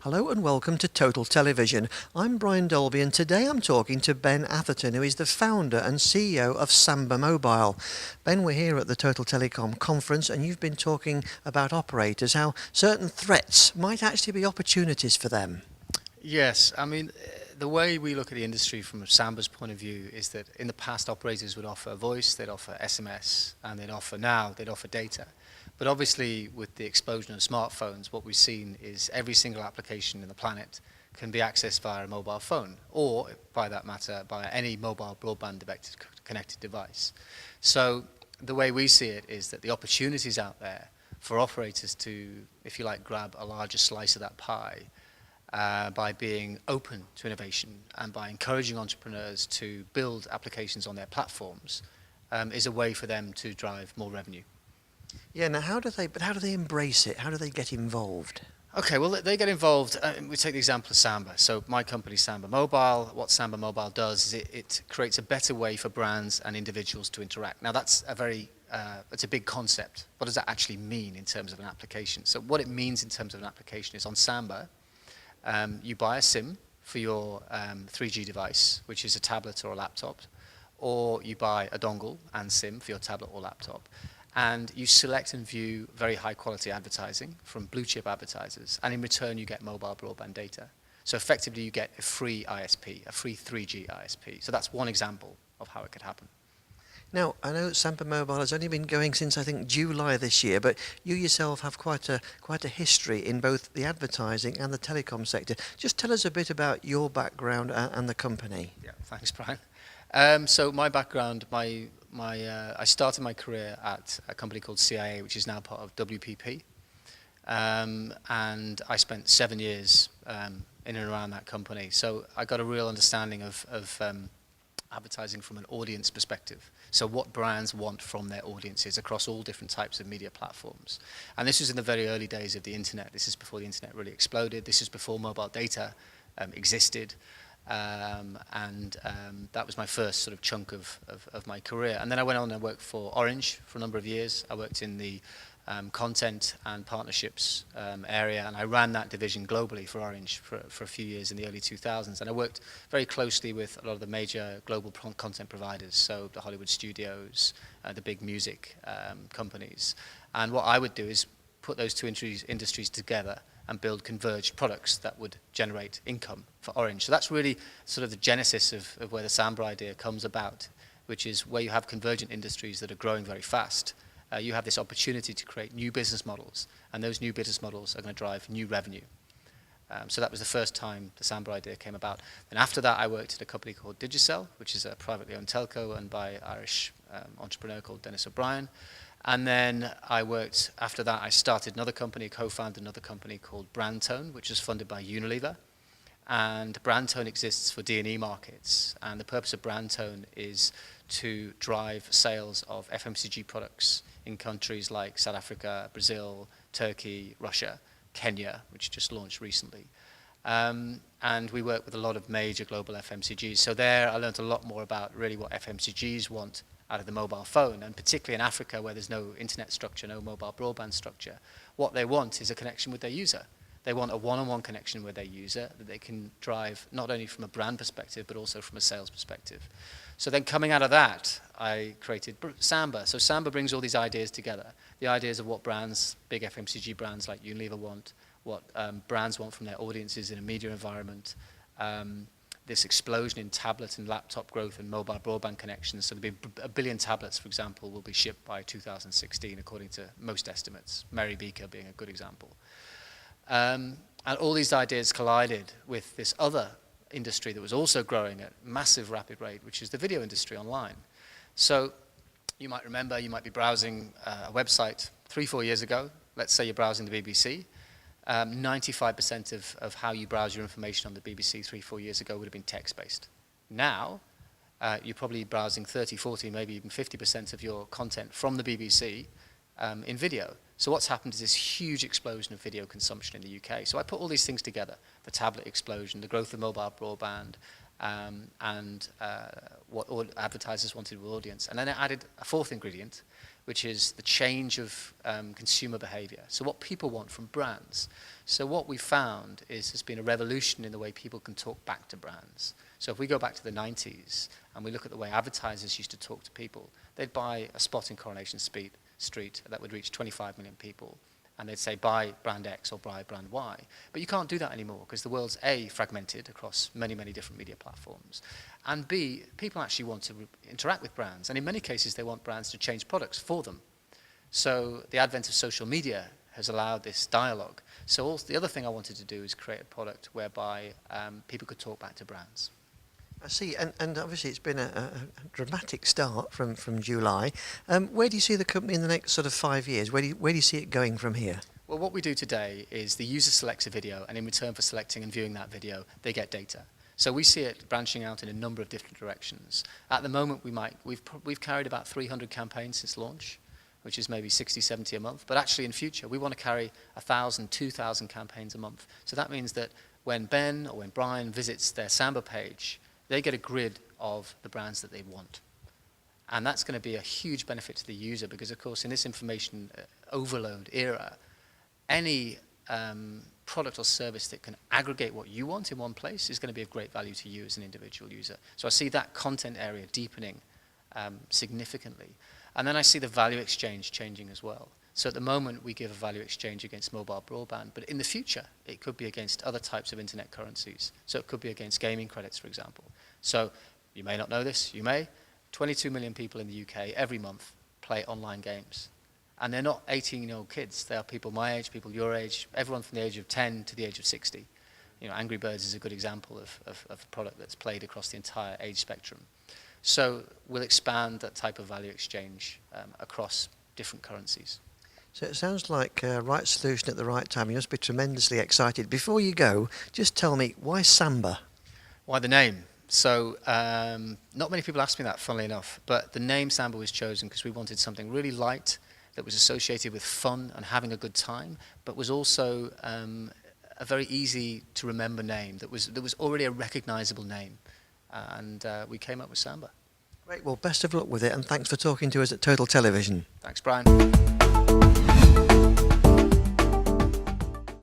Hello and welcome to Total Television. I'm Brian Dolby and today I'm talking to Ben Atherton, who is the founder and CEO of Samba Mobile. Ben, we're here at the Total Telecom conference and you've been talking about operators, how certain threats might actually be opportunities for them. Yes, I mean, the way we look at the industry from Samba's point of view is that in the past operators would offer voice, they'd offer SMS, and they'd offer data. But obviously, with the explosion of smartphones, what we've seen is every single application in the planet can be accessed via a mobile phone, or, by that matter, by any mobile broadband connected device. So the way we see it is that the opportunities out there for operators to, if you like, grab a larger slice of that pie by being open to innovation and by encouraging entrepreneurs to build applications on their platforms is a way for them to drive more revenue. Yeah, now how do they embrace it? How do they get involved? Okay, well, they get involved. We take the example of Samba. So my company, Samba Mobile, what Samba Mobile does is it creates a better way for brands and individuals to interact. Now, that's it's a big concept. What does that actually mean in terms of an application? So what it means in terms of an application is on Samba, you buy a SIM for your 3G device, which is a tablet or a laptop, or you buy a dongle and SIM for your tablet or laptop. And you select and view very high quality advertising from blue chip advertisers, and in return you get mobile broadband data. So effectively you get a free ISP, a free 3G ISP. So that's one example of how it could happen. Now, I know Samba Mobile has only been going since I think July this year, but you yourself have quite a history in both the advertising and the telecom sector. Just tell us a bit about your background and the company. Yeah, thanks, Brian. So my background, I started my career at a company called CIA, which is now part of WPP, and I spent 7 years in and around that company. So I got a real understanding of advertising from an audience perspective. So what brands want from their audiences across all different types of media platforms. And this was in the very early days of the internet. This is before the internet really exploded. This is before mobile data existed. That was my first sort of chunk of my career. And then I went on and worked for Orange for a number of years. I worked in the content and partnerships area, and I ran that division globally for Orange for a few years in the early 2000s. And I worked very closely with a lot of the major global content providers, so the Hollywood studios, the big music companies. And what I would do is put those two industries together and build converged products that would generate income for Orange. So that's really sort of the genesis of where the Samba idea comes about, which is where you have convergent industries that are growing very fast. You have this opportunity to create new business models, and those new business models are going to drive new revenue. So that was the first time the Samba idea came about. And after that, I worked at a company called Digicel, which is a privately owned telco owned by an Irish entrepreneur called Dennis O'Brien. And then after that, I started another company, co-founded another company called Brandtone, which was funded by Unilever. And Brandtone exists for D&E markets. And the purpose of Brandtone is to drive sales of FMCG products in countries like South Africa, Brazil, Turkey, Russia, Kenya, which just launched recently. And we work with a lot of major global FMCGs. So there I learned a lot more about really what FMCGs want out of the mobile phone, and particularly in Africa where there's no internet structure, no mobile broadband structure. What they want is a connection with their user. They want a one-on-one connection with their user that they can drive not only from a brand perspective but also from a sales perspective. So then coming out of that, I created Samba. So Samba brings all these ideas together. The ideas of what brands, big FMCG brands like Unilever want, what brands want from their audiences in a media environment, this explosion in tablet and laptop growth and mobile broadband connections. So there'll be 1 billion tablets, for example, will be shipped by 2016, according to most estimates, Mary Beaker being a good example. And all these ideas collided with this other industry that was also growing at massive rapid rate, which is the video industry online. So you might remember, you might be browsing a website 3-4 years ago. Let's say you're browsing the BBC. 95% of how you browse your information on the BBC 3-4 years ago would have been text-based. Now, you're probably browsing 30, 40, maybe even 50% of your content from the BBC in video. So what's happened is this huge explosion of video consumption in the UK. So I put all these things together, the tablet explosion, the growth of mobile broadband, and what advertisers wanted with audience. And then I added a fourth ingredient, which is the change of consumer behavior. So what people want from brands. So what we found is there's been a revolution in the way people can talk back to brands. So if we go back to the 90s and we look at the way advertisers used to talk to people, they'd buy a spot in Coronation Street that would reach 25 million people, and they'd say buy brand X or buy brand Y. But you can't do that anymore because the world's A, fragmented across many, many different media platforms, and B, people actually want to interact with brands, and in many cases they want brands to change products for them. So the advent of social media has allowed this dialogue. So also, the other thing I wanted to do is create a product whereby people could talk back to brands. I see, and obviously it's been a dramatic start from July. Where do you see the company in the next sort of 5 years? Where do you see it going from here? Well, what we do today is the user selects a video, and in return for selecting and viewing that video, they get data. So we see it branching out in a number of different directions. At the moment, we've carried about 300 campaigns since launch, which is maybe 60, 70 a month. But actually in future, we want to carry 1,000, 2,000 campaigns a month. So that means that when Ben or when Brian visits their Samba page, they get a grid of the brands that they want. And that's going to be a huge benefit to the user because, of course, in this information overload era, any product or service that can aggregate what you want in one place is going to be of great value to you as an individual user. So I see that content area deepening significantly. And then I see the value exchange changing as well. So at the moment, we give a value exchange against mobile broadband, but in the future, it could be against other types of internet currencies. So it could be against gaming credits, for example. So you may not know this, you may. 22 million people in the UK every month play online games. And they're not 18-year-old kids. They are people my age, people your age, everyone from the age of 10 to the age of 60. You know, Angry Birds is a good example of a product that's played across the entire age spectrum. So we'll expand that type of value exchange across different currencies. So it sounds like a right solution at the right time. You must be tremendously excited. Before you go, just tell me, why Samba? Why the name? So not many people ask me that, funnily enough, but the name Samba was chosen because we wanted something really light that was associated with fun and having a good time, but was also a very easy to remember name that was already a recognizable name. And we came up with Samba. Great, well, best of luck with it, and thanks for talking to us at Total Television. Thanks, Brian.